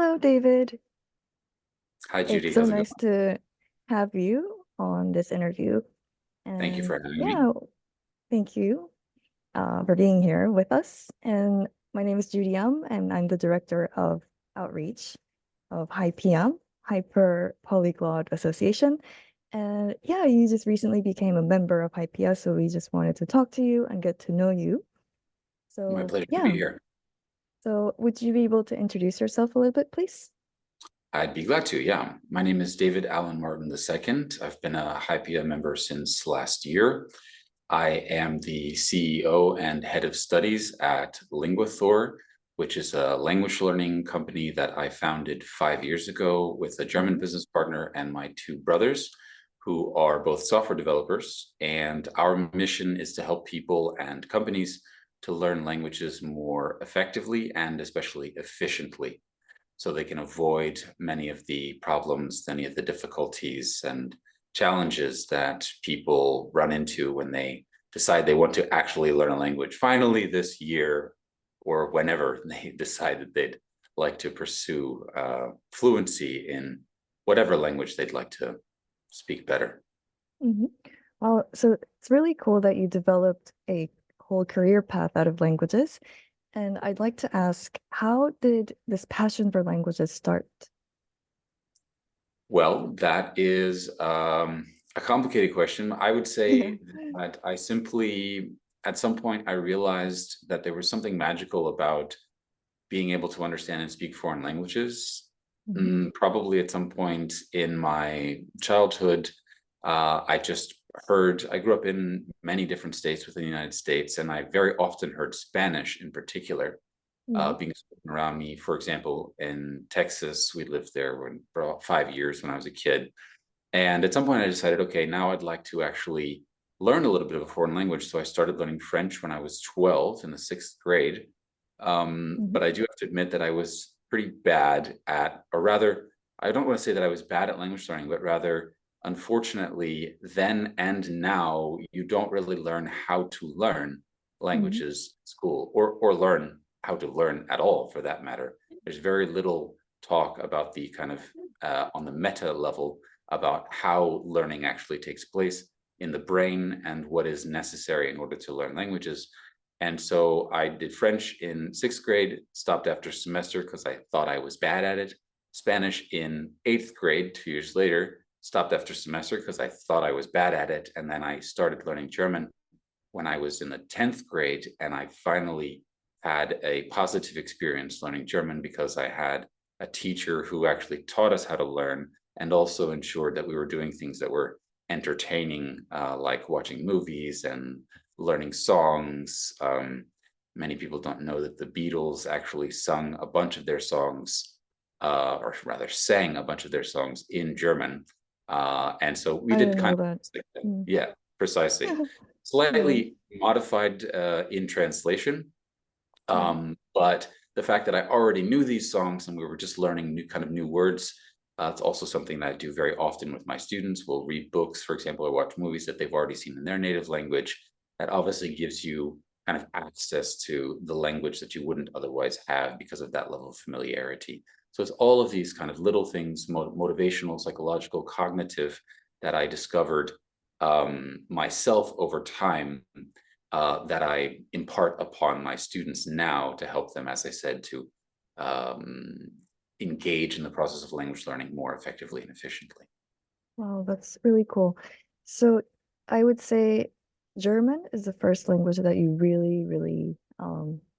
Hello, David. Hi, Judy. It's so How's it nice going? to have you on this interview. Thank you And for having me. yeah, thank you for being here with us. And my name is Judy and I'm the director of outreach of HYPIA, Hyper Polyglot Association. And yeah, you just recently became a member of HYPIA, so we just wanted to talk to you and get to know you. My So pleasure to be yeah, here. so would you be able to introduce yourself a little bit, please? I'd be glad to. Yeah. My name is David Allen Martin II. I've been a HYPIA member since last year. I am the CEO and head of studies at LinguaThor, which is a language learning company that I founded 5 years ago with a German Mhm. business partner and my two brothers, who are both software developers. And our mission is to help people and companies to learn languages more effectively and especially efficiently, so they can avoid many of the problems, many of the difficulties and challenges that people run into when they decide they want to actually learn a language. Finally, this year, or whenever they decide that they'd like to pursue fluency in whatever language they'd like to speak better. Mhm. Well, so it's really cool that you developed a whole career path out of languages. And I'd like to ask, how did this passion for languages start? Well, that is a complicated question. I would Yeah. say that I simply, at some point, I realized that there was something magical about being able to understand and speak foreign languages. Mhm. Probably at some point in my childhood, I grew up in many different states within the United States, and I very often heard Spanish in particular Yeah. being spoken around me. For example, in Texas, we lived there for about 5 years when I was a kid. And at some point, I decided, okay, now I'd like to actually learn a little bit of a foreign language. So I started learning French when I was 12 in the sixth grade. Mhm. But I do have to admit that I was pretty bad at, or rather, I don't want to say that I was bad at language learning, but rather, unfortunately, then and now, you don't really learn how to learn Mhm. languages in school, or learn how to learn at all, for that matter. There's very little talk about the kind of on the meta level about how learning actually takes place in the brain and what is necessary in order to learn languages. And so I did French in sixth grade, stopped after a semester because I thought I was bad at it. Spanish in eighth grade, 2 years later, stopped after a semester because I thought I was bad at it. And then I started learning German when I was in the 10th grade. And I finally had a positive experience learning German because I had a teacher who actually taught us how to learn and also ensured that we were doing things that were entertaining, like watching movies and learning songs. Many people don't know that the Beatles actually sung a bunch of their songs, or rather sang a bunch of their songs in German. And so we I did didn't kind know of that. things like that. Mm. Yeah, precisely. Yeah. Slightly modified in translation. Mm. But the fact that I already knew these songs and we were just learning new words, it's also something that I do very often with my students. We'll read books, for example, or watch movies that they've already seen in their native language. That obviously gives you kind of access to the language that you wouldn't otherwise have because of that level of familiarity. So it's all of these kind of little things, motivational, psychological, cognitive, that I discovered myself over time, that I impart upon my students now to help them, as I said, to um, engage in the process of language learning more effectively and efficiently. Wow, that's really cool. So I would say German is the first language that you really, really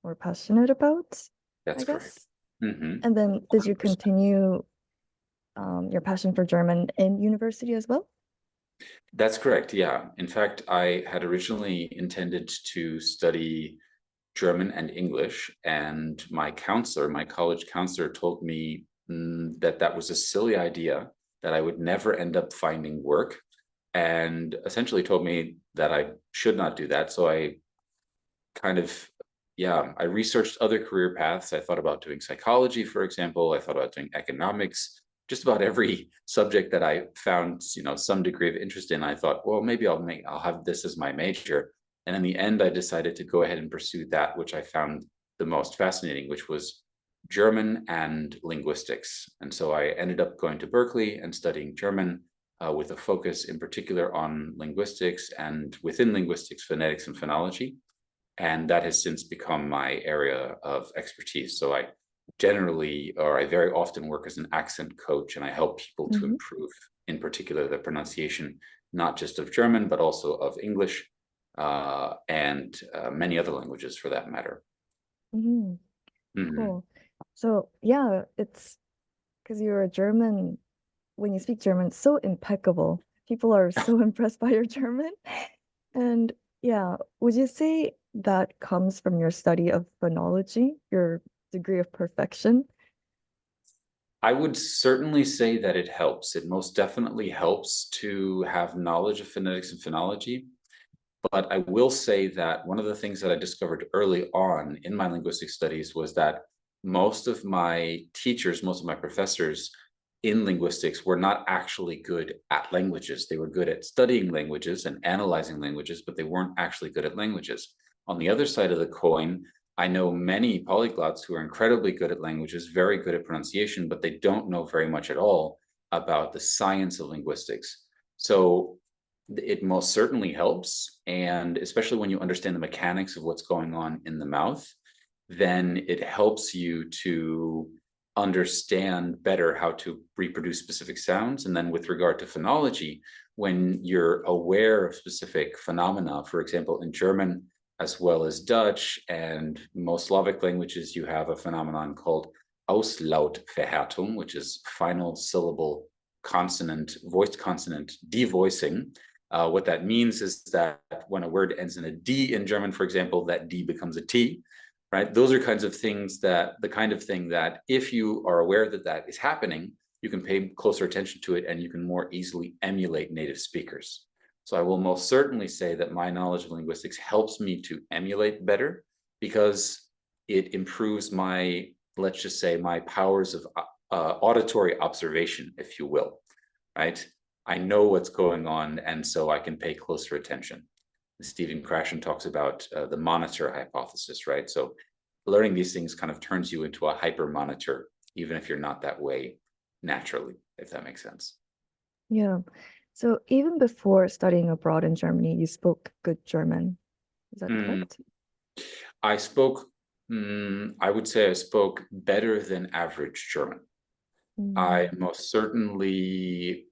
were passionate about, I That's correct. guess. Hmm. And then did you 100%. continue your passion for German in university as well? That's correct. Yeah. In fact, I had originally intended to study German and English, and my counselor, my college counselor, told me that that was a silly idea, that I would never end up finding work, and essentially told me that I should not do that. So I kind of, yeah, I researched other career paths. I thought about doing psychology, for example. I thought about doing economics. Just about every subject that I found, some degree of interest in, I thought, well, maybe I'll have this as my major. And in the end, I decided to go ahead and pursue that which I found the most fascinating, which was German and linguistics. And so I ended up going to Berkeley and studying German with a focus in particular on linguistics, and within linguistics, phonetics and phonology. And that has since become my area of expertise. So I very often work as an accent coach, and I help people to improve, in particular, the pronunciation, not just of German, but also of English and many other languages for that matter. Cool. So yeah, it's because you're a German, when you speak German, it's so impeccable. People are so impressed by your German. And yeah, would you say that comes from your study of phonology, your degree of perfection? I would certainly say that it helps. It most definitely helps to have knowledge of phonetics and phonology. But I will say that one of the things that I discovered early on in my linguistic studies was that most of my teachers, most of my professors in linguistics were not actually good at languages. They were good at studying languages and analyzing languages, but they weren't actually good at languages. On the other side of the coin, I know many polyglots who are incredibly good at languages, very good at pronunciation, but they don't know very much at all about the science of linguistics. So it most certainly helps. And especially when you understand the mechanics of what's going on in the mouth, then it helps you to understand better how to reproduce specific sounds. And then with regard to phonology, when you're aware of specific phenomena, for example, in German, as well as Dutch and most Slavic languages, you have a phenomenon called Auslautverhärtung, which is final syllable consonant, voiced consonant devoicing. What that means is that when a word ends in a D in German, for example, that D becomes a T, right? Those are kinds of things the kind of thing that if you are aware that that is happening, you can pay closer attention to it and you can more easily emulate native speakers. So I will most certainly say that my knowledge of linguistics helps me to emulate better because it improves my, let's just say, my powers of auditory observation, if you will, right? I know what's going on, and so I can pay closer attention. Stephen Krashen talks about the monitor hypothesis, right? So learning these things kind of turns you into a hyper monitor, even if you're not that way naturally, if that makes sense. Yeah. So even before studying abroad in Germany, you spoke good German. Is that correct? I spoke, I would say I spoke better than average German. I most certainly,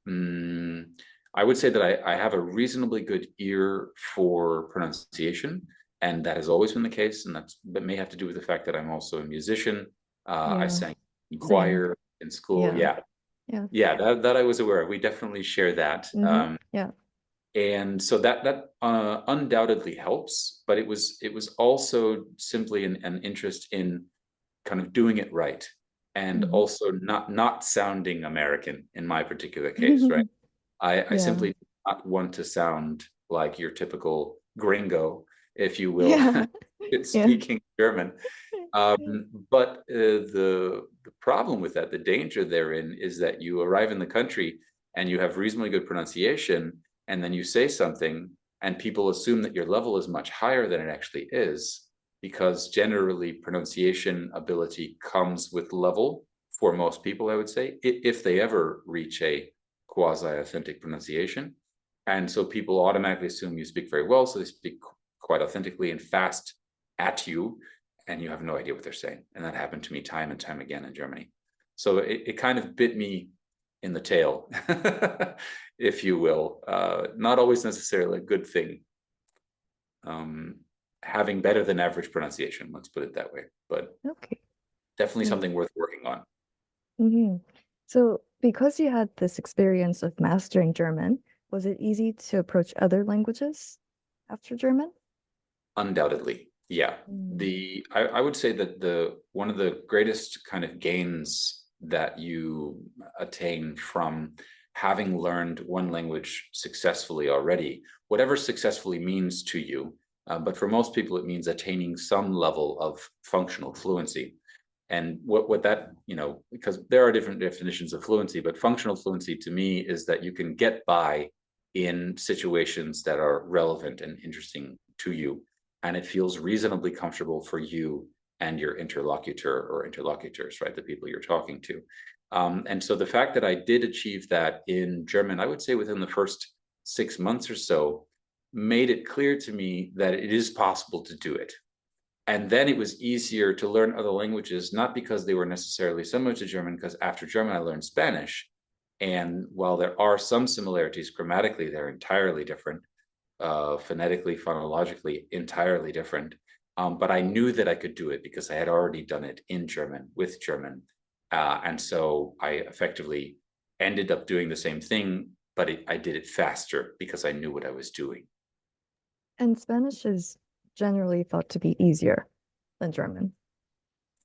I would say that I have a reasonably good ear for pronunciation, and that has always been the case. And that may have to do with the fact that I'm also a musician. I Yeah, sang in same. choir in school. Yeah. Yeah, Yeah. yeah, that I was aware of. We definitely share that. Yeah. And so that undoubtedly helps, but it was also simply an interest in kind of doing it right, and also not sounding American in my particular case, right? I Yeah. simply do not want to sound like your typical gringo, if you will, Yeah. Yeah. speaking German. But the problem with that, the danger therein, is that you arrive in the country and you have reasonably good pronunciation, and then you say something, and people assume that your level is much higher than it actually is, because generally pronunciation ability comes with level for most people, I would say, if they ever reach a quasi-authentic pronunciation. And so people automatically assume you speak very well, so they speak quite authentically and fast at you, and you have no idea what they're saying. And that happened to me time and time again in Germany. So it kind of bit me in the tail, if you will. Not always necessarily a good thing. Having better than average pronunciation, let's put it that way, but Okay. definitely Yeah. something worth working on. So because you had this experience of mastering German, was it easy to approach other languages after German? Undoubtedly, yeah. I would say that one of the greatest kind of gains that you attain from having learned one language successfully already, whatever successfully means to you, but for most people it means attaining some level of functional fluency. And what that, because there are different definitions of fluency, but functional fluency to me is that you can get by in situations that are relevant and interesting to you, and it feels reasonably comfortable for you and your interlocutor or interlocutors, right? The people you're talking to. And so the fact that I did achieve that in German, I would say within the first 6 months or so, made it clear to me that it is possible to do it. And then it was easier to learn other languages, not because they were necessarily similar to German, because after German, I learned Spanish. And while there are some similarities grammatically, they're entirely different, phonetically, phonologically, entirely different. But I knew that I could do it because I had already done it in German, with German. And so I effectively ended up doing the same thing, but I did it faster because I knew what I was doing. And Spanish is generally thought to be easier than German.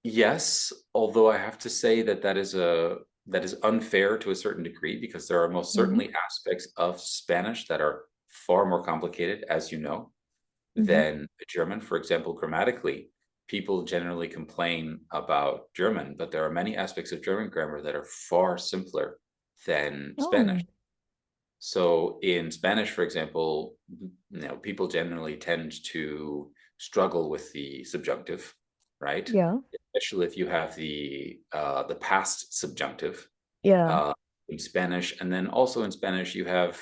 Yes, although I have to say that that is unfair to a certain degree, because there are most certainly aspects of Spanish that are far more complicated, as you know, than German. For example, grammatically, people generally complain about German, but there are many aspects of German grammar that are far simpler than Spanish. Oh, So in Spanish, for example, people generally tend to struggle with the subjunctive, right? yeah, Especially if you have the past subjunctive yeah. in Spanish, and then also in Spanish you have,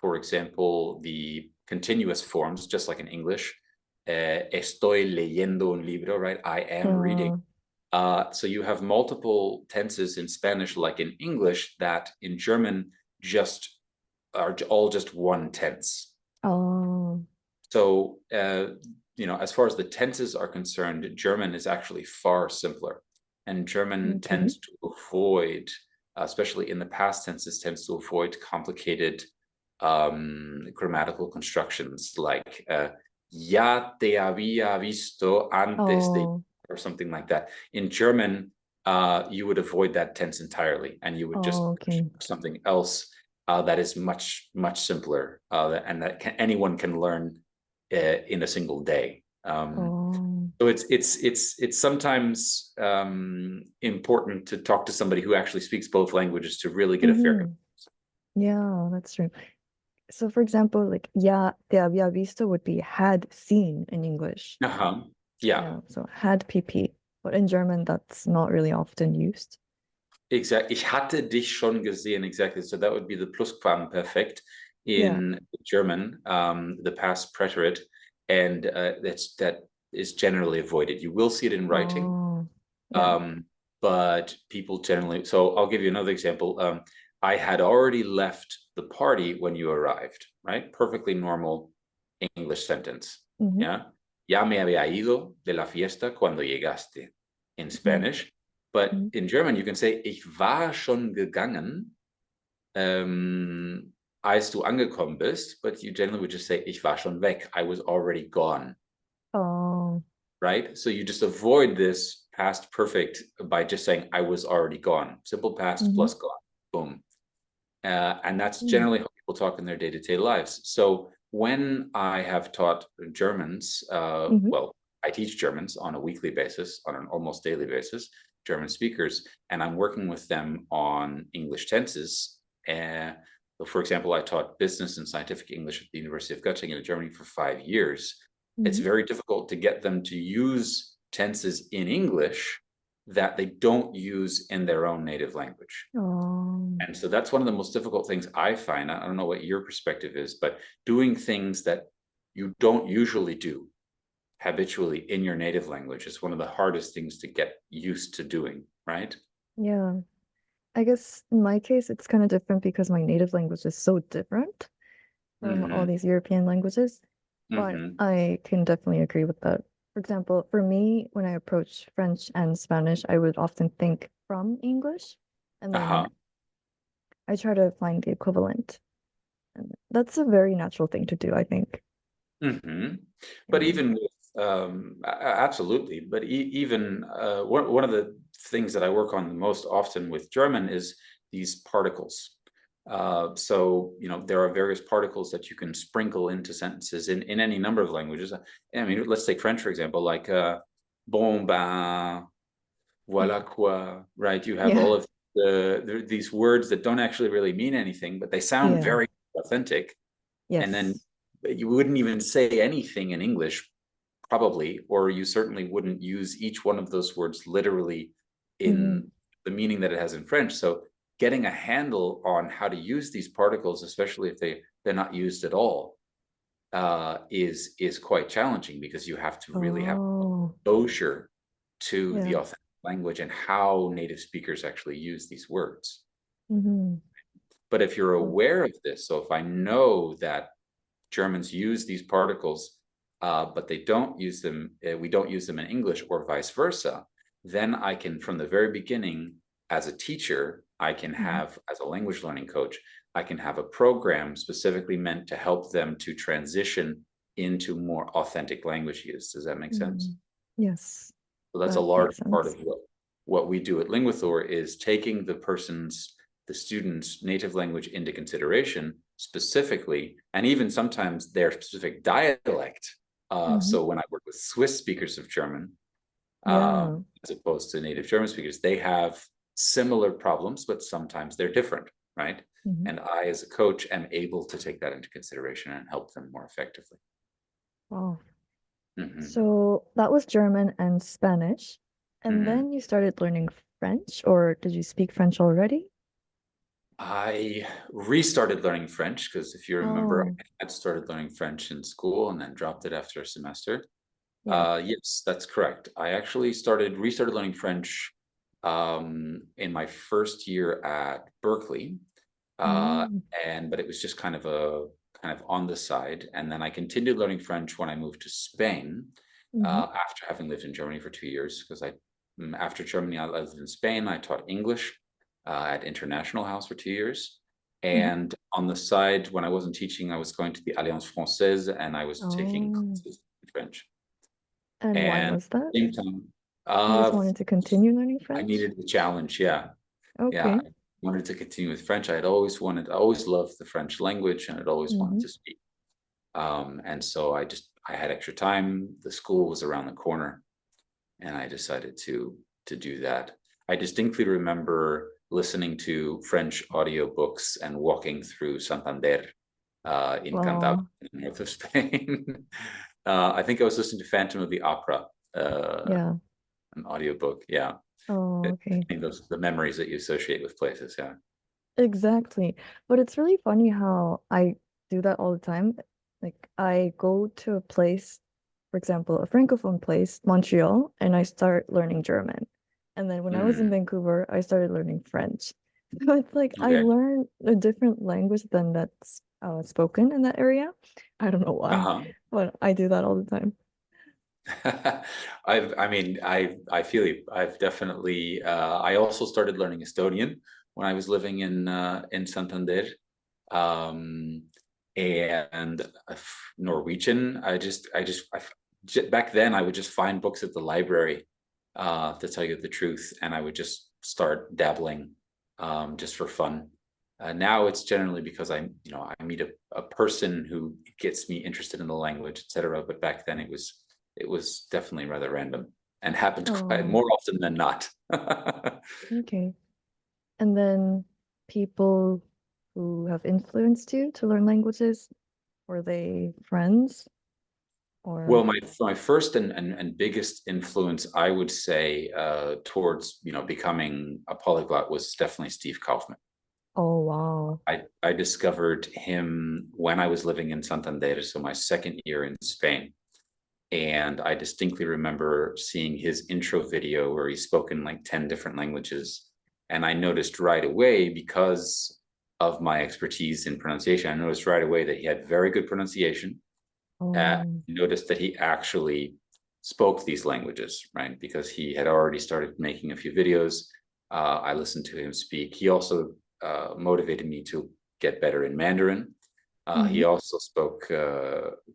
for example, the continuous forms, just like in English. Estoy leyendo un libro, right? I am reading. So you have multiple tenses in Spanish, like in English, that in German just are all just one tense. Oh, So, as far as the tenses are concerned, German is actually far simpler. And German okay. tends to avoid, especially in the past tenses, tends to avoid complicated grammatical constructions like ya te había visto antes de, Oh, or something like that. In German, you would avoid that tense entirely, and you would just okay. something else that is much, much simpler, and that anyone can learn in a single day. Oh, So it's sometimes important to talk to somebody who actually speaks both languages to really get a fair. yeah, that's true. So for example, like ya te había visto would be had seen in English. Uh-huh. Yeah. Yeah, so had PP. But in German, that's not really often used. Exactly. Ich hatte dich schon gesehen. Exactly. So that would be the Plusquamperfekt Yeah. in German, the past preterite, and that is generally avoided. You will see it in writing, Oh, yeah. but people generally. So I'll give you another example. I had already left the party when you arrived. Right? Perfectly normal English sentence. Yeah. Ya me había ido de la fiesta cuando llegaste. In Spanish. But in German, you can say, ich war schon gegangen, als du angekommen bist, but you generally would just say, ich war schon weg, I was already gone. Oh, Right? So you just avoid this past perfect by just saying, I was already gone. Simple past plus gone, boom. And that's generally how people talk in their day-to-day lives. So when I have taught Germans, well, I teach Germans on a weekly basis, on an almost daily basis, German speakers, and I'm working with them on English tenses. For example, I taught business and scientific English at the University of Göttingen in Germany for 5 years. It's very difficult to get them to use tenses in English that they don't use in their own native language. oh, And so that's one of the most difficult things I find. I don't know what your perspective is, but doing things that you don't usually do habitually in your native language is one of the hardest things to get used to doing, right? yeah. I guess in my case, it's kind of different because my native language is so different from all these European languages. But I can definitely agree with that. For example, for me, when I approach French and Spanish, I would often think from English, and then I try to find the equivalent. And that's a very natural thing to do, I think. But Yeah. even with absolutely, but even one of the things that I work on the most often with German is these particles. So there are various particles that you can sprinkle into sentences in any number of languages. I mean, let's take French, for example, like bon ben, voilà quoi, right? You have all Yeah. of these words that don't actually really mean anything, but they sound Yeah. very authentic. And then Yes. you wouldn't even say anything in English probably, or you certainly wouldn't use each one of those words literally in the meaning that it has in French. So getting a handle on how to use these particles, especially if they're not used at all, is quite challenging, because you have to really have Oh, exposure to the yeah. authentic language and how native speakers actually use these words. Mm-hmm. But if you're Oh, aware of this, so if I know that Germans use these particles, but they don't use them, we don't use them in English, or vice versa, then I can, from the very beginning, as a teacher, I can have, as a language learning coach, I can have a program specifically meant to help them to transition into more authentic language use. Does that make sense? yes, So that's a that large makes part sense. of what we do at LinguaThor, is taking the students' native language into consideration specifically, and even sometimes their specific dialect. So when I work with Swiss speakers of German, Yeah. as opposed to native German speakers, they have similar problems, but sometimes they're different, right? And I, as a coach, am able to take that into consideration and help them more effectively. Wow. Mhm. So that was German and Spanish. And Mhm. then you started learning French, or did you speak French already? I restarted learning French because, if you remember, Oh, I had started learning French in school and then dropped it after a semester. yeah. Yes, that's correct. I actually restarted learning French in my first year at Berkeley, uh, Mm, but it was just kind of on the side. And then I continued learning French when I moved to Spain, hmm after having lived in Germany for 2 years. Because after Germany, I lived in Spain. I taught English at International House for 2 years. hmm And on the side, when I wasn't teaching, I was going to the Alliance Française, and I was taking Oh, classes in French. and why And at was that? the same time, You just uh, wanted to continue learning I French? needed the challenge. Yeah, yeah. Okay. I wanted to continue with French. I always loved the French language, and I'd always wanted hmm to speak. And so I had extra time. The school was around the corner, and I decided to do that. I distinctly remember listening to French audiobooks and walking through Santander, in Cantabria, Well, in the north of Spain. I think I was listening to Phantom of the Opera, yeah. an audiobook. Yeah. Oh, I okay. think those the memories that you associate with places. Yeah. Exactly. But it's really funny how I do that all the time. Like I go to a place, for example, a francophone place, Montreal, and I start learning German. And then when I was in Mm, Vancouver, I started learning French. So it's like I okay. learn a different language than that's spoken in that area. I don't know why, Uh-huh. but I do that all the time. I feel you. I've definitely, I also started learning Estonian when I was living in Santander. Um, and Norwegian. Back then I would just find books at the library, to tell you the truth, and I would just start dabbling, just for fun. Now it's generally because I meet a person who gets me interested in the language, etc. But back then it was definitely rather random and happened quite Oh, more often than not. okay. And then people who have influenced you to learn languages, were they friends Well, or? my first and biggest influence, I would say, towards becoming a polyglot, was definitely Steve Kaufmann. Oh, wow. I discovered him when I was living in Santander, so my second year in Spain. And I distinctly remember seeing his intro video where he spoke in like 10 different languages. And I noticed right away, because of my expertise in pronunciation, I noticed right away that he had very good pronunciation. Oh, Noticed that he actually spoke these languages, right? Because he had already started making a few videos. I listened to him speak. He also motivated me to get better in Mandarin. He hmm also spoke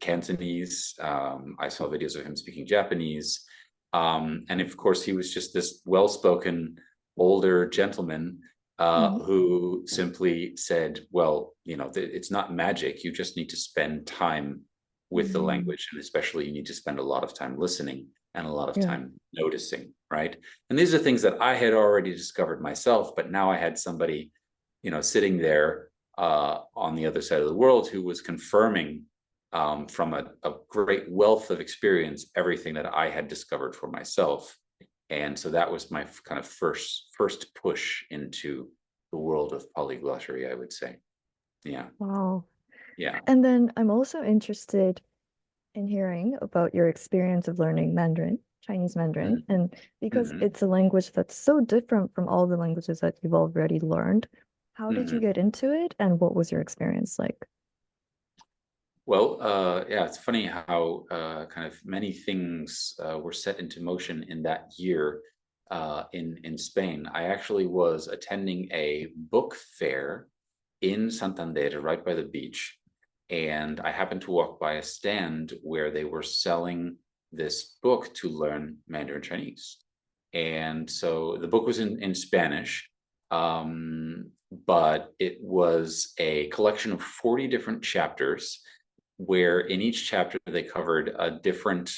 Cantonese. I saw videos of him speaking Japanese. And of course, he was just this well spoken older gentleman, hmm who simply said, well, it's not magic. You just need to spend time with the mm, language. And especially, you need to spend a lot of time listening and a lot of yeah. time noticing, right? And these are things that I had already discovered myself, but now I had somebody, sitting there, on the other side of the world, who was confirming from a great wealth of experience, everything that I had discovered for myself. And so that was my kind of first push into the world of polyglottery, I would say. Yeah, Wow. yeah. And then I'm also interested in hearing about your experience of learning Mandarin, Chinese Mandarin, and because Mm-hmm. it's a language that's so different from all the languages that you've already learned, how did you Mm-hmm. get into it and what was your experience like? Well, yeah, it's funny how kind of many things were set into motion in that year in Spain. I actually was attending a book fair in Santander, right by the beach, and I happened to walk by a stand where they were selling this book to learn Mandarin Chinese. And so the book was in Spanish, but it was a collection of 40 different chapters where in each chapter they covered a different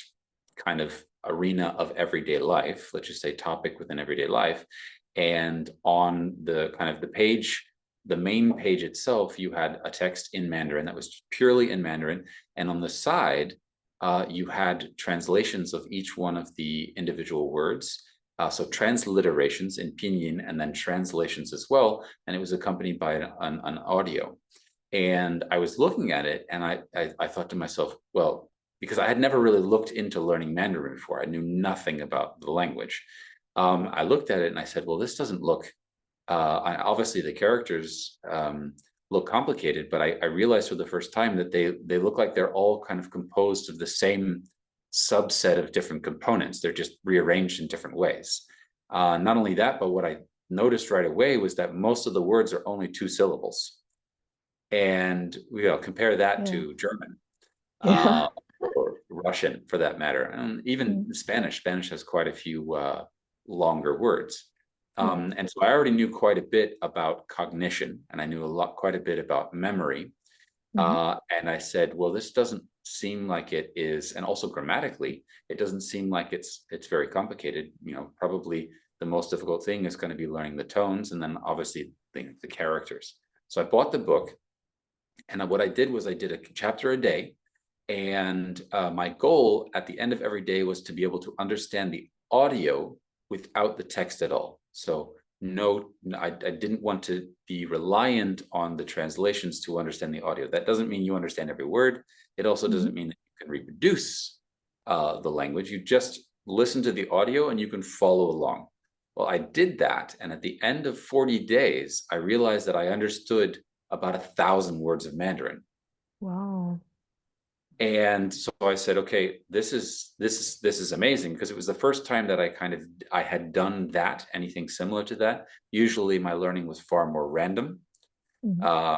kind of arena of everyday life, let's just say topic within everyday life. And on the kind of the page, the main page itself, you had a text in Mandarin that was purely in Mandarin. And on the side, you had translations of each one of the individual words. So transliterations in pinyin and then translations as well. And it was accompanied by an audio. And I was looking at it and I thought to myself, well, because I had never really looked into learning Mandarin before, I knew nothing about the language. I looked at it and I said, well, this doesn't look, obviously the characters look complicated, but I realized for the first time that they look like they're all kind of composed of the same subset of different components. They're just rearranged in different ways. Not only that, but what I noticed right away was that most of the words are only 2 syllables. And compare that Yeah. to German Yeah. or Russian for that matter, and even Mm, Spanish. Spanish has quite a few longer words. yeah. And so I already knew quite a bit about cognition, and I knew quite a bit about memory. Hmm. And I said, well, this doesn't seem like it is, and also grammatically, it doesn't seem like it's very complicated. Probably the most difficult thing is going to be learning the tones, and then obviously the characters. So I bought the book, and what I did was I did a chapter a day. And my goal at the end of every day was to be able to understand the audio without the text at all. So no, I didn't want to be reliant on the translations to understand the audio. That doesn't mean you understand every word. It also Hmm. doesn't mean that you can reproduce the language. You just listen to the audio and you can follow along. Well, I did that. And at the end of 40 days, I realized that I understood about 1,000 words of Mandarin. Wow. And so I said, okay, this is amazing, because it was the first time that I had done that, anything similar to that. Usually my learning was far more random, Hmm.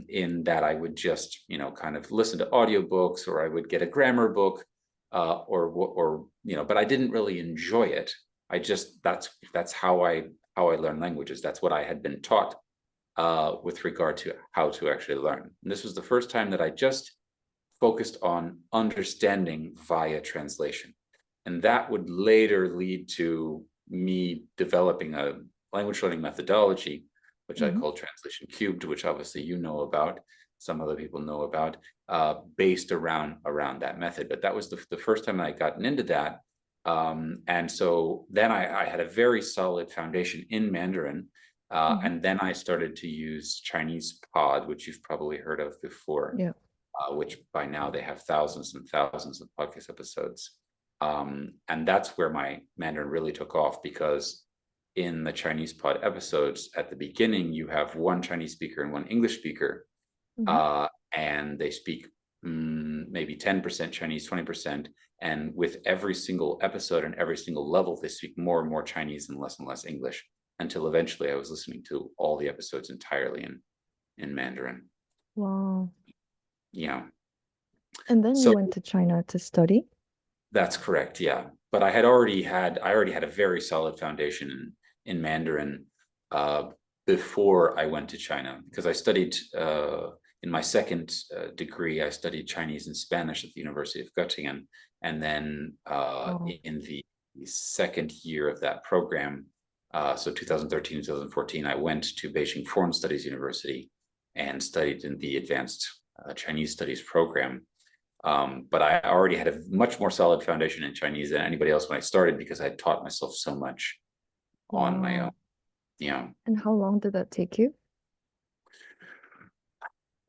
in that I would just, kind of listen to audiobooks, or I would get a grammar book, but I didn't really enjoy it. I just, that's how I learn languages. That's what I had been taught, with regard to how to actually learn. And this was the first time that I just focused on understanding via translation. And that would later lead to me developing a language learning methodology, which I Hmm. call Translation Cubed, which obviously you know about, some other people know about, based around that method. But that was the first time I gotten into that. And so then I had a very solid foundation in Mandarin. Hmm. And then I started to use Chinese Pod, which you've probably heard of before, Yeah. which by now they have thousands and thousands of podcast episodes. And that's where my Mandarin really took off, because in the Chinese Pod episodes, at the beginning, you have one Chinese speaker and one English speaker, Hmm. and they speak maybe 10% Chinese, 20%. And with every single episode and every single level, they speak more and more Chinese and less English, until eventually I was listening to all the episodes entirely in Mandarin. Wow. Yeah. And then you So went to China to study? that's correct, yeah. But I already had a very solid foundation in Mandarin, before I went to China, because I studied, in my second degree, I studied Chinese and Spanish at the University of Göttingen, and then Oh. in the second year of that program, so 2013, 2014, I went to Beijing Foreign Studies University and studied in the advanced Chinese studies program. But I already had a much more solid foundation in Chinese than anybody else when I started because I taught myself so much on my own. Wow. Yeah. And how long did that take you?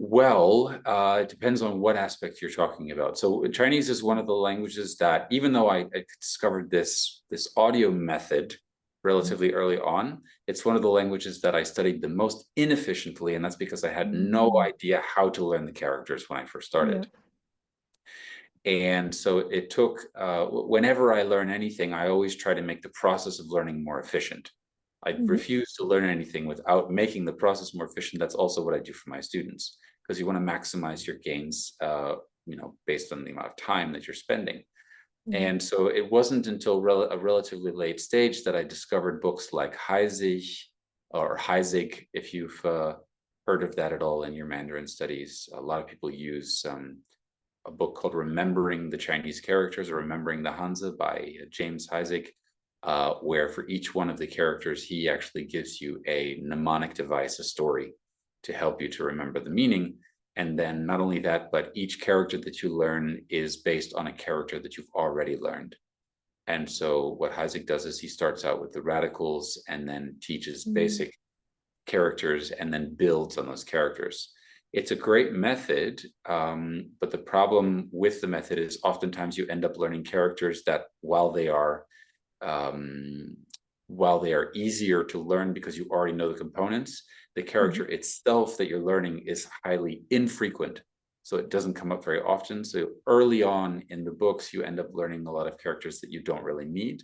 Well, it depends on what aspect you're talking about. So Chinese is one of the languages that, even though I discovered this audio method relatively early on, it's one of the languages that I studied the most inefficiently, and that's because I had no Mm. idea how to learn the characters when I first Yeah. started. And so it took, whenever I learn anything, I always try to make the process of learning more efficient. I Hmm. refuse to learn anything without making the process more efficient. That's also what I do for my students, because you want to maximize your gains, based on the amount of time that you're spending. Hmm. And so it wasn't until a relatively late stage that I discovered books like Heisig or Heisig, if you've heard of that at all in your Mandarin studies. A lot of people use a book called Remembering the Chinese Characters or Remembering the Hanzi by James Heisig, where for each one of the characters, he actually gives you a mnemonic device, a story to help you to remember the meaning. And then not only that, but each character that you learn is based on a character that you've already learned. And so what Heisig does is he starts out with the radicals and then teaches Mm. basic characters and then builds on those characters. It's a great method, but the problem with the method is oftentimes you end up learning characters that um, while they are easier to learn because you already know the components, the character Hmm. itself that you're learning is highly infrequent. So it doesn't come up very often. So early on in the books, you end up learning a lot of characters that you don't really need.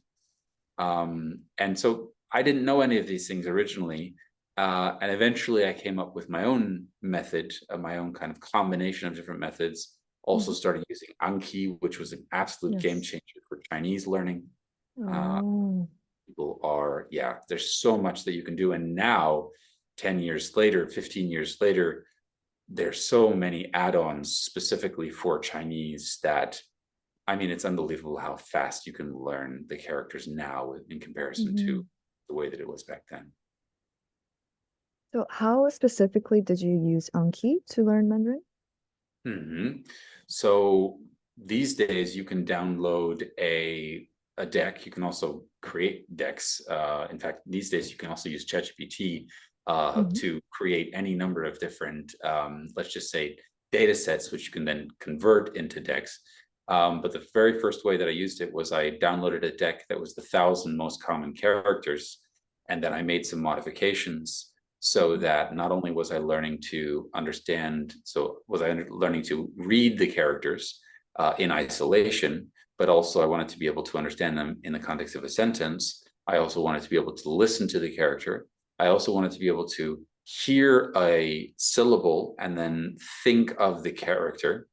And so I didn't know any of these things originally. And eventually I came up with my own method, my own kind of combination of different methods. Also Hmm. started using Anki, which was an absolute game Yes. changer for Chinese learning. Uh, Oh. yeah, there's so much that you can do. And now, 10 years later, 15 years later, there's so many add-ons specifically for Chinese that, I mean, it's unbelievable how fast you can learn the characters now in comparison to Hmm. the way that it was back then. So how specifically did you use Anki to learn Mandarin? So these days you can download a deck. You can also create decks. In fact, these days you can also use ChatGPT Hmm. to create any number of different, let's just say, data sets, which you can then convert into decks. But the very first way that I used it was I downloaded a deck that was the 1,000 most common characters, and then I made some modifications so that not only was I learning to understand, so was I learning to read the characters in isolation, but also I wanted to be able to understand them in the context of a sentence. I also wanted to be able to listen to the character. I also wanted to be able to hear a syllable and then think of the character,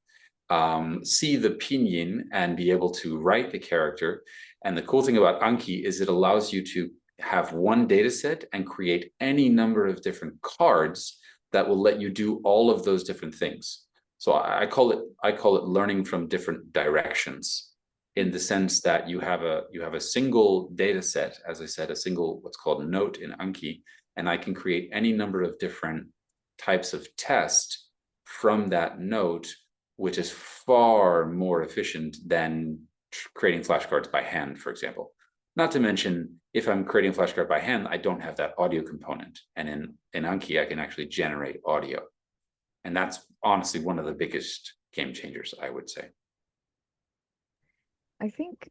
see the pinyin and be able to write the character. And the cool thing about Anki is it allows you to have one data set and create any number of different cards that will let you do all of those different things. So I call it learning from different directions, in the sense that you have a single data set, as I said, a single what's called note in Anki, and I can create any number of different types of test from that note, which is far more efficient than creating flashcards by hand, for example. Not to mention, if I'm creating a flashcard by hand, I don't have that audio component. And in Anki, I can actually generate audio. And that's honestly one of the biggest game changers, I would say. I think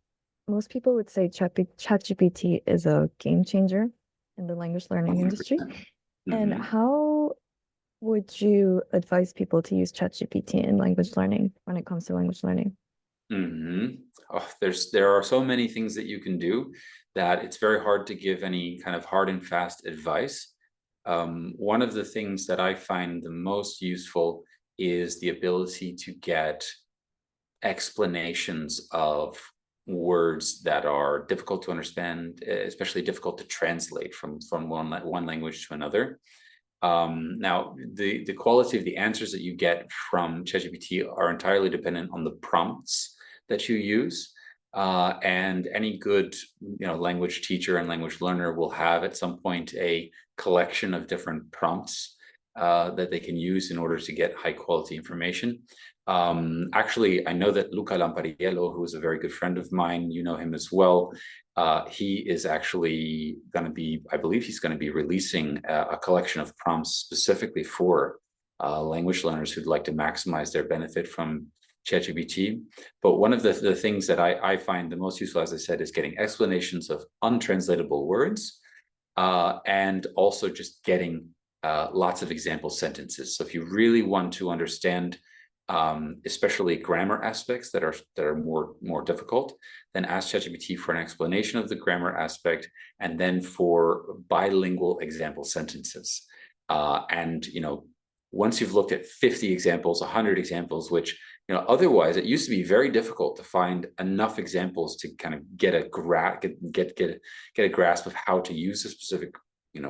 most people would say ChatGPT is a game changer in the language learning industry. 100%. And Mhm. how would you advise people to use ChatGPT in language learning when it comes to language learning? Oh, there are so many things that you can do that it's very hard to give any kind of hard and fast advice. One of the things that I find the most useful is the ability to get explanations of words that are difficult to understand, especially difficult to translate from one language to another. Now, the quality of the answers that you get from ChatGPT are entirely dependent on the prompts that you use. And any good, language teacher and language learner will have at some point a collection of different prompts that they can use in order to get high quality information. Actually, I know that Luca Lampariello, who is a very good friend of mine, you know him as well. He is actually going to be, I believe he's going to be releasing a collection of prompts specifically for language learners who'd like to maximize their benefit from ChatGPT. But one of the things that I find the most useful, as I said, is getting explanations of untranslatable words, and also just getting lots of example sentences. So if you really want to understand especially grammar aspects that are more difficult, then ask ChatGPT for an explanation of the grammar aspect, and then for bilingual example sentences. And once you've looked at 50 examples, 100 examples, which otherwise it used to be very difficult to find enough examples to kind of get a grasp of how to use a specific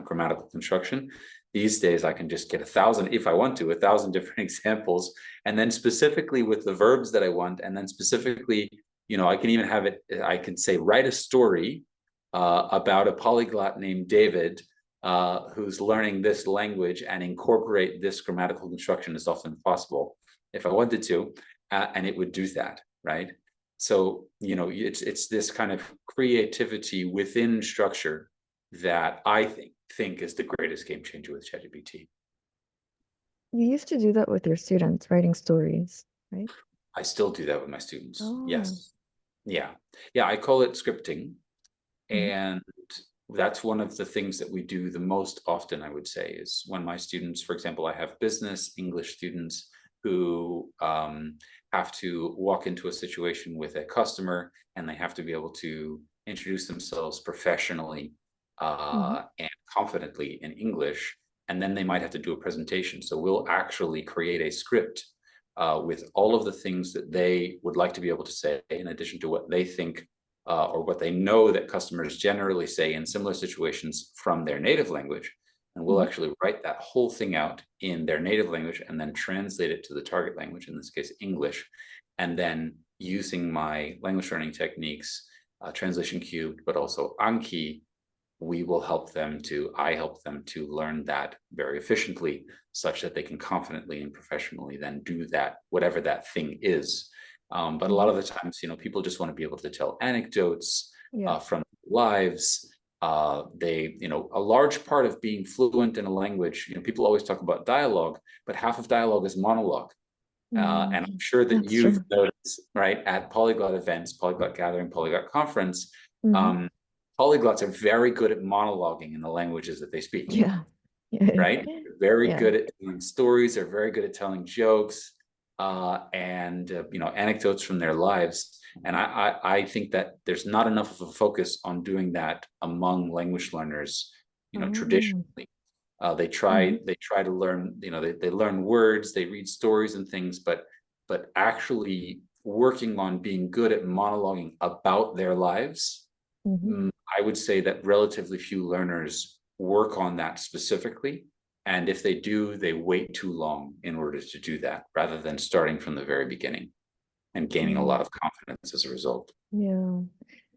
grammatical construction. These days, I can just get 1,000, if I want to, 1,000 different examples, and then specifically with the verbs that I want, and then specifically, I can even have it, I can say, write a story about a polyglot named David who's learning this language, and incorporate this grammatical construction as often as possible, if I wanted to, and it would do that, right? So, it's this kind of creativity within structure that I think is the greatest game changer with ChatGPT. You used to do that with your students, writing stories, right? I still do that with my students. Oh. Yes. Yeah. I call it scripting. And that's one of the things that we do the most often, I would say, is when my students, for example, I have business English students who have to walk into a situation with a customer, and they have to be able to introduce themselves professionally and confidently in English, and then they might have to do a presentation. So we'll actually create a script with all of the things that they would like to be able to say, in addition to what they think or what they know that customers generally say in similar situations from their native language. And we'll actually write that whole thing out in their native language and then translate it to the target language, in this case, English. And then using my language learning techniques, Translation Cubed, but also Anki, I help them to learn that very efficiently, such that they can confidently and professionally then do that, whatever that thing is. But a lot of the times, people just want to be able to tell anecdotes from lives. A large part of being fluent in a language, people always talk about dialogue, but half of dialogue is monologue. And I'm sure that you've noticed, right, at polyglot events, polyglot gathering, polyglot conference, polyglots are very good at monologuing in the languages that they speak. Right? They're very good at telling stories. They're very good at telling jokes and anecdotes from their lives. And I think that there's not enough of a focus on doing that among language learners, traditionally. They try to learn, they learn words, they read stories and things, but actually working on being good at monologuing about their lives, I would say that relatively few learners work on that specifically. And if they do, they wait too long in order to do that, rather than starting from the very beginning and gaining a lot of confidence as a result. Yeah.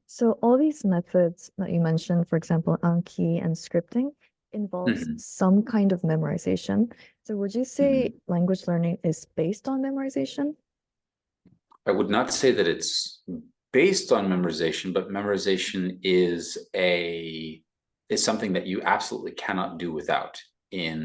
So all these methods that you mentioned, for example, Anki and scripting, involves some kind of memorization. So would you say language learning is based on memorization? I would not say that it's based on memorization, but memorization is something that you absolutely cannot do without in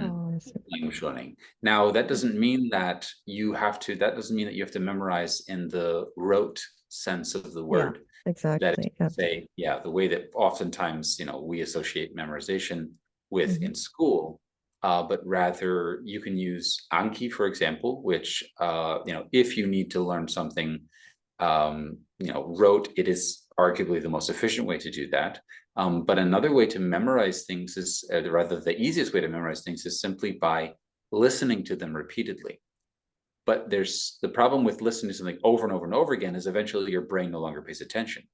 language learning. Now, that doesn't mean that you have to memorize in the rote sense of the word. Exactly. That is to say, the way that oftentimes, we associate memorization with in school, but rather you can use Anki, for example, which, if you need to learn something, rote, it is arguably the most efficient way to do that. But another way to memorize things is, rather the easiest way to memorize things is simply by listening to them repeatedly. But there's the problem with listening to something over and over and over again is eventually your brain no longer pays attention.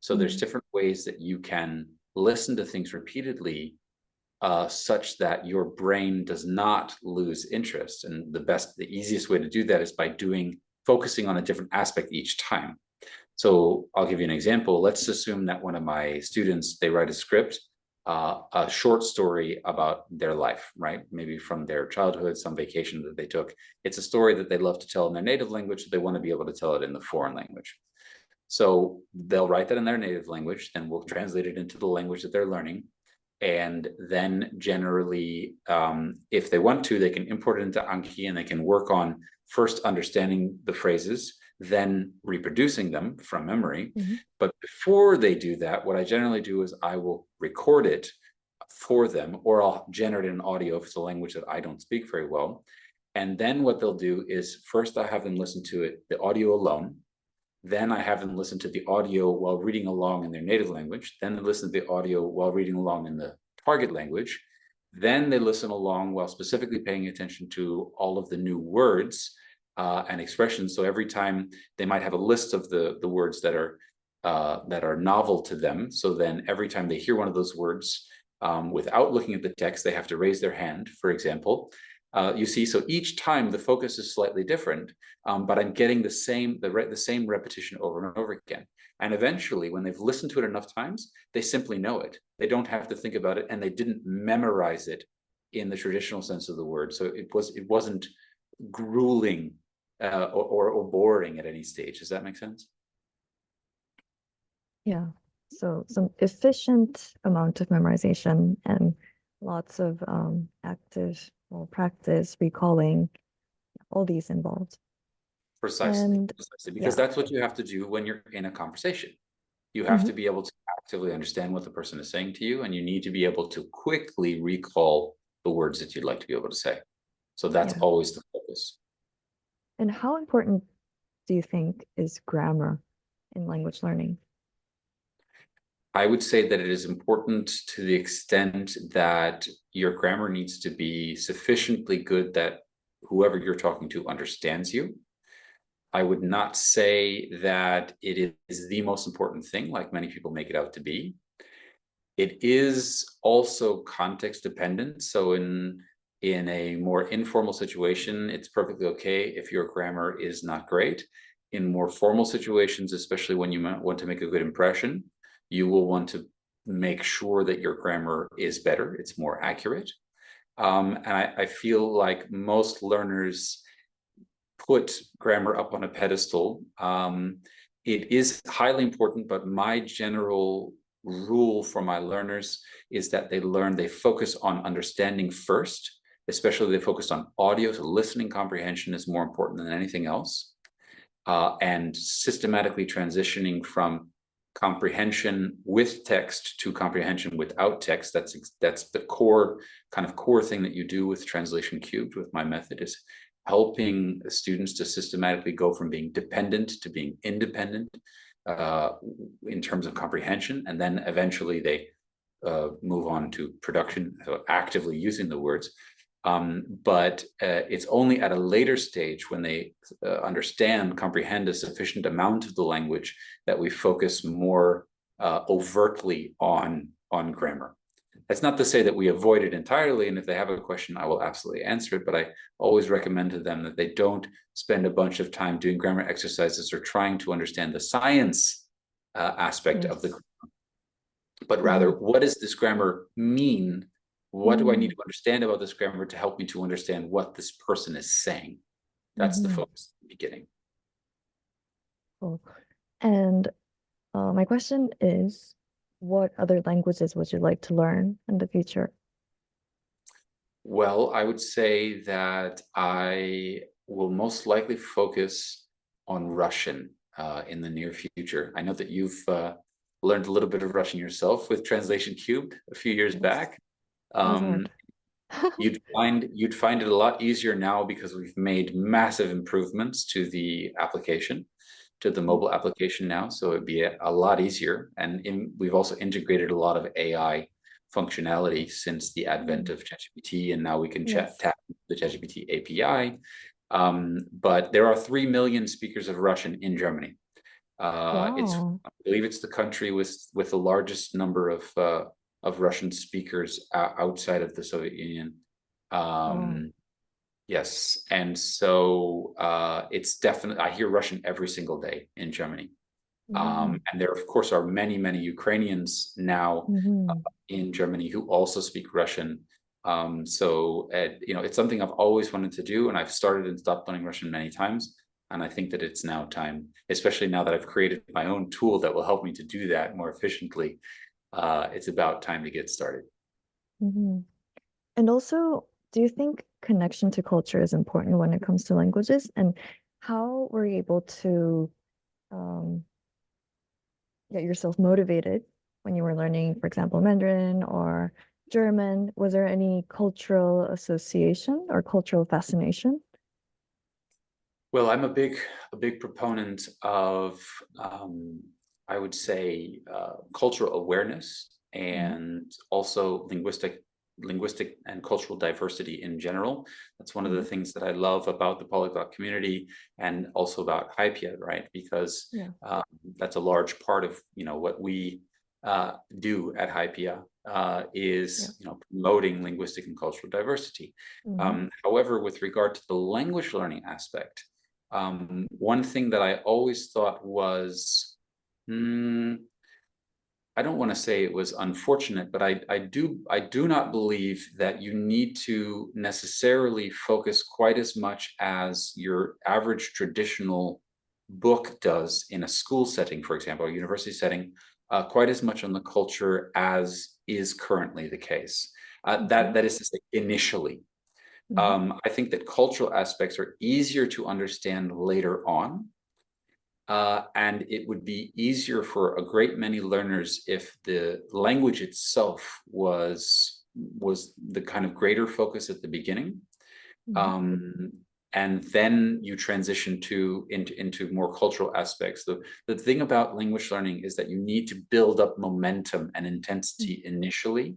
So there's different ways that you can listen to things repeatedly such that your brain does not lose interest. And the easiest way to do that is by focusing on a different aspect each time. So I'll give you an example. Let's assume that one of my students, they write a script a short story about their life, right? Maybe from their childhood, some vacation that they took. It's a story that they love to tell in their native language. So they want to be able to tell it in the foreign language. So they'll write that in their native language, then we'll translate it into the language that they're learning. And then generally, if they want to, they can import it into Anki and they can work on first understanding the phrases, then reproducing them from memory. Mm-hmm. But before they do that, what I generally do is I will record it for them, or I'll generate an audio if it's a language that I don't speak very well. And then what they'll do is first I have them listen to it, the audio alone. Then I have them listen to the audio while reading along in their native language. Then they listen to the audio while reading along in the target language. Then they listen along while specifically paying attention to all of the new words and expressions. So every time they might have a list of the words that are novel to them. So then every time they hear one of those words without looking at the text, they have to raise their hand, for example. You see, so each time the focus is slightly different, but I'm getting the same repetition over and over again. And eventually, when they've listened to it enough times, they simply know it. They don't have to think about it, and they didn't memorize it in the traditional sense of the word. So it wasn't grueling or boring at any stage. Does that make sense? Yeah. So some efficient amount of memorization and lots of active practice, recalling, all these involved. Precisely, because yeah. that's what you have to do when you're in a conversation. You have to be able to actively understand what the person is saying to you, and you need to be able to quickly recall the words that you'd like to be able to say. So that's always the focus. And how important do you think is grammar in language learning? I would say that it is important to the extent that your grammar needs to be sufficiently good that whoever you're talking to understands you. I would not say that it is the most important thing, like many people make it out to be. It is also context dependent. So in a more informal situation, it's perfectly okay if your grammar is not great. In more formal situations, especially when you want to make a good impression, you will want to make sure that your grammar is better, it's more accurate. And I feel like most learners put grammar up on a pedestal. It is highly important, but my general rule for my learners is that they focus on understanding first, especially they focus on audio. So listening comprehension is more important than anything else. And systematically transitioning from comprehension with text to comprehension without text. That's the core thing that you do with Translation Cubed with my method, is helping students to systematically go from being dependent to being independent in terms of comprehension, and then eventually they move on to production, so actively using the words. But it's only at a later stage when they comprehend a sufficient amount of the language that we focus more overtly on grammar. That's not to say that we avoid it entirely, and if they have a question, I will absolutely answer it, but I always recommend to them that they don't spend a bunch of time doing grammar exercises or trying to understand the science aspect of the grammar, but rather, what does this grammar mean? What do I need to understand about this grammar to help me to understand what this person is saying? That's the focus at the beginning. Cool. And my question is, what other languages would you like to learn in the future? Well, I would say that I will most likely focus on Russian in the near future. I know that you've learned a little bit of Russian yourself with Translation Cubed a few years back. You'd find it a lot easier now because we've made massive improvements to the application, to the mobile application now. So it'd be a lot easier. And we've also integrated a lot of AI functionality since the advent of ChatGPT, and now we can tap the ChatGPT API. But there are 3 million speakers of Russian in Germany. I believe it's the country with the largest number of Russian speakers outside of the Soviet Union. Yes, and so it's definitely, I hear Russian every single day in Germany. Mm-hmm. And there, of course, are many, many Ukrainians now Mm-hmm. in Germany who also speak Russian. It's something I've always wanted to do, and I've started and stopped learning Russian many times. And I think that it's now time, especially now that I've created my own tool that will help me to do that more efficiently. It's about time to get started. Mm-hmm. And also, do you think connection to culture is important when it comes to languages? And how were you able to um, get yourself motivated when you were learning, for example, Mandarin or German? Was there any cultural association or cultural fascination? Well, I'm a big proponent of, I would say, cultural awareness Mm-hmm. and also linguistic and cultural diversity in general. That's one of the Mm-hmm. things that I love about the polyglot community and also about HYPIA, right? Because Yeah. that's a large part of what we do at HYPIA Yeah. is promoting linguistic and cultural diversity. Mm-hmm. However, with regard to the language learning aspect, one thing that I always thought was, mm, I don't want to say it was unfortunate, but I do not believe that you need to necessarily focus quite as much as your average traditional book does in a school setting, for example, a university setting, quite as much on the culture as is currently the case. Okay. That is to say, initially. Mm-hmm. I think that cultural aspects are easier to understand later on. And it would be easier for a great many learners if the language itself was the kind of greater focus at the beginning. Mm-hmm. Um, and then you transition into more cultural aspects. The thing about language learning is that you need to build up momentum and intensity initially.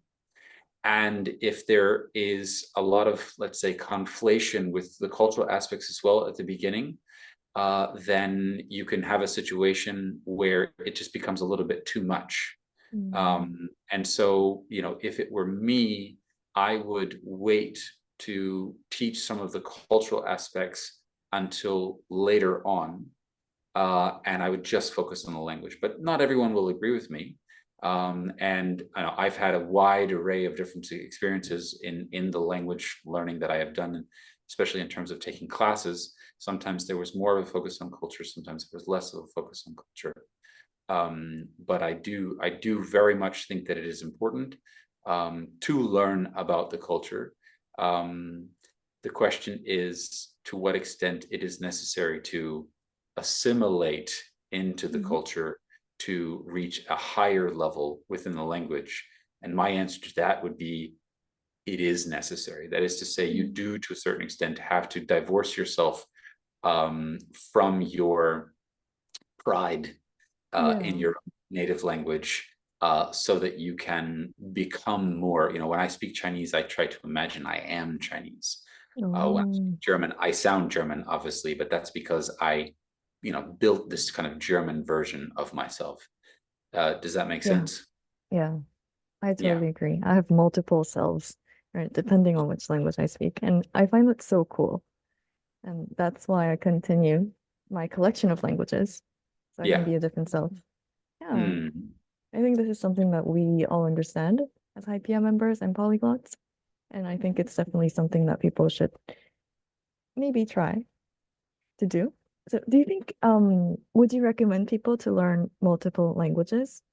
And if there is a lot of, let's say, conflation with the cultural aspects as well at the beginning, then you can have a situation where it just becomes a little bit too much. Mm-hmm. And so, if it were me, I would wait to teach some of the cultural aspects until later on, and I would just focus on the language. But not everyone will agree with me. And I've had a wide array of different experiences in the language learning that I have done, especially in terms of taking classes. Sometimes there was more of a focus on culture, sometimes there was less of a focus on culture. But I do very much think that it is important to learn about the culture. Um, the question is to what extent it is necessary to assimilate into the Mm-hmm. culture to reach a higher level within the language. And my answer to that would be it is necessary. That is to say, you do to a certain extent have to divorce yourself from your pride in Yeah. your native language, so that you can become more. When I speak Chinese, I try to imagine I am Chinese. When I speak Oh, German, I sound German, obviously, but that's because I, built this kind of German version of myself. Does that make yeah. sense? Yeah. I Yeah, totally agree. I have multiple selves, right, depending on which language I speak. And I find that so cool. And that's why I continue my collection of languages, so I can yeah. be a different self. Yeah, Hmm. I think this is something that we all understand as HYPIA members and polyglots. And I think it's definitely something that people should maybe try to do. So do you think, would you recommend people to learn multiple languages?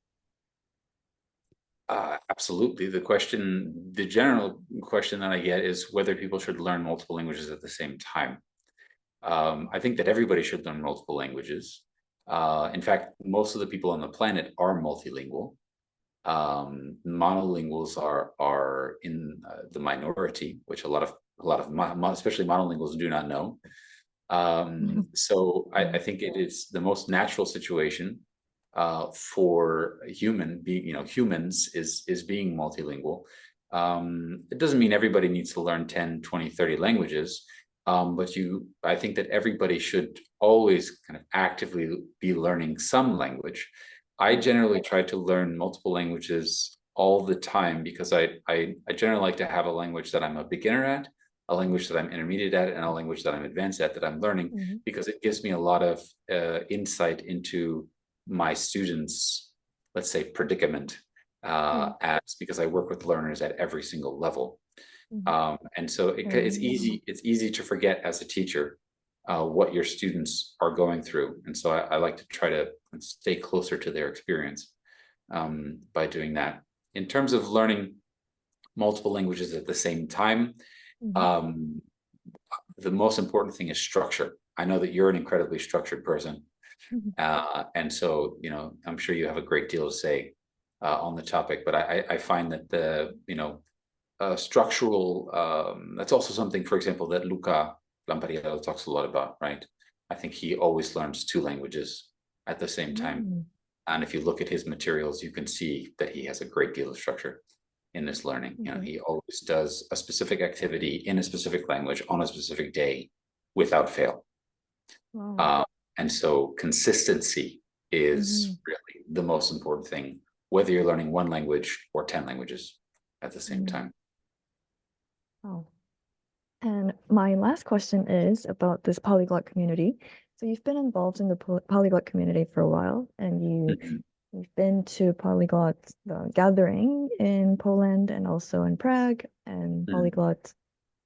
Absolutely. The general question that I get is whether people should learn multiple languages at the same time. I think that everybody should learn multiple languages. In fact, most of the people on the planet are multilingual. Monolinguals are in the minority, which especially monolinguals do not know. So I Yeah. think it is the most natural situation for humans is being multilingual. It doesn't mean everybody needs to learn 10, 20, 30 languages, but I think that everybody should always kind of actively be learning some language. I Yeah. generally try to learn multiple languages all the time because I generally like to have a language that I'm a beginner at, a language that I'm intermediate at, and a language that I'm advanced at that I'm learning, Mhm. because it gives me a lot of insight into my students, let's say, predicament, as because I work with learners at every single level. And so it's easy to forget as a teacher what your students are going through. And so I like to try to stay closer to their experience by doing that. In terms of learning multiple languages at the same time, the most important thing is structure. I know that you're an incredibly structured person. And so, you know, I'm sure you have a great deal to say on the topic, but I find that the, you know, structural, that's also something, for example, that Luca Lampariello talks a lot about, right? I think he always learns two languages at the same time. And if you look at his materials, you can see that he has a great deal of structure in this learning. You know, he always does a specific activity in a specific language on a specific day without fail. And so consistency is really the most important thing, whether you're learning one language or 10 languages at the same time. Oh. And my last question is about this polyglot community. So you've been involved in the polyglot community for a while, and you've been to polyglot gathering in Poland and also in Prague, and polyglot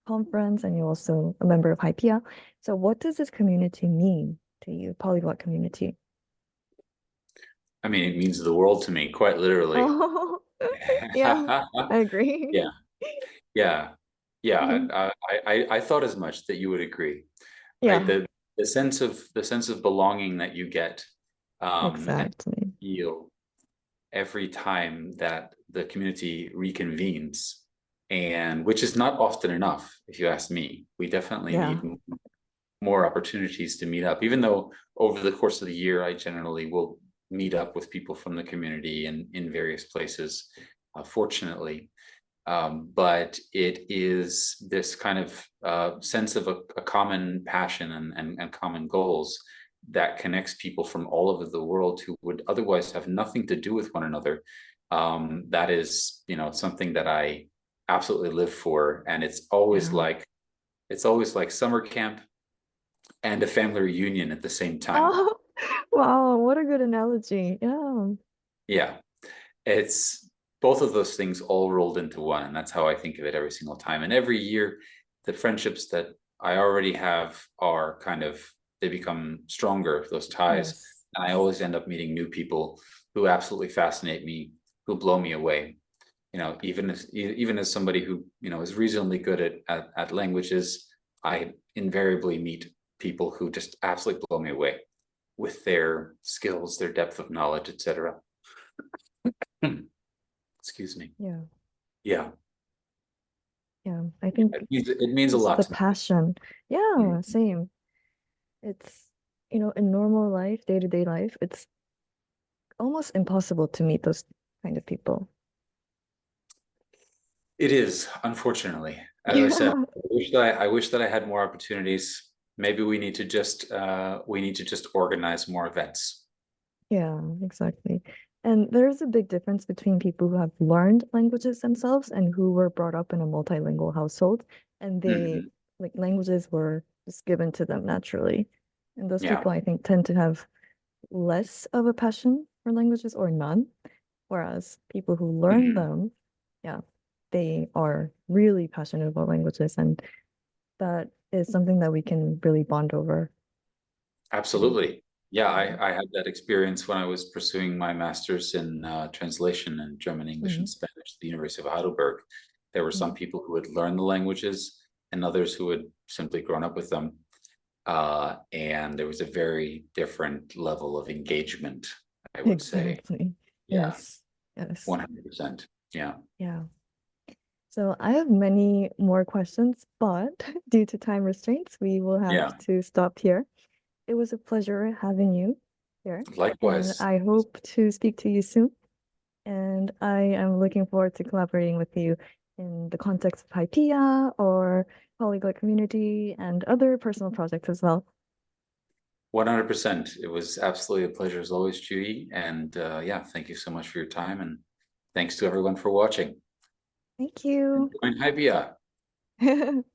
conference, and you're also a member of HYPIA. So what does this community mean to you, polyglot community? I mean, it means the world to me, quite literally. Oh, yeah, I agree. Yeah. I thought as much that you would agree. Yeah. Right? The sense of belonging that you get Exactly. and feel every time that the community reconvenes, and which is not often enough, if you ask me. We definitely need more opportunities to meet up, even though over the course of the year, I generally will meet up with people from the community in various places, fortunately. But it is this kind of sense of a common passion and common goals that connects people from all over the world who would otherwise have nothing to do with one another. That is, you know, something that I absolutely live for. And it's always like summer camp and a family reunion at the same time. Oh, wow, what a good analogy. Yeah. Yeah, it's both of those things all rolled into one, and that's how I think of it every single time. And every year, the friendships that I already have are kind of, they become stronger, those ties. And I always end up meeting new people who absolutely fascinate me, who blow me away. You know, even as somebody who, you know, is reasonably good at languages, I invariably meet people who just absolutely blow me away with their skills, their depth of knowledge, etc. Excuse me. Yeah. I think it means a it's lot the to me. passion. Same. It's, you know, in normal life, day-to-day life, it's almost impossible to meet those kind of people. It is, unfortunately. As I said, I wish that I had more opportunities. Maybe we need to just organize more events. Yeah, exactly. And there's a big difference between people who have learned languages themselves and who were brought up in a multilingual household, and they like languages were just given to them naturally. And those people, I think, tend to have less of a passion for languages or none, whereas people who learn them, they are really passionate about languages, and that is something that we can really bond over. Absolutely. Yeah, I had that experience when I was pursuing my master's in translation in German, English, and Spanish at the University of Heidelberg. There were some people who had learned the languages and others who had simply grown up with them. And there was a very different level of engagement, I would say. Exactly. Yeah, Yes. Yes. 100%. Yeah. Yeah. So I have many more questions, but due to time restraints, we will have to stop here. It was a pleasure having you here. And Likewise. I hope to speak to you soon. And I am looking forward to collaborating with you in the context of HYPIA or Polyglot Community and other personal projects as well. 100%. It was absolutely a pleasure as always, Judy. And yeah, thank you so much for your time. And thanks to everyone for watching. Thank you. Join HYPIA.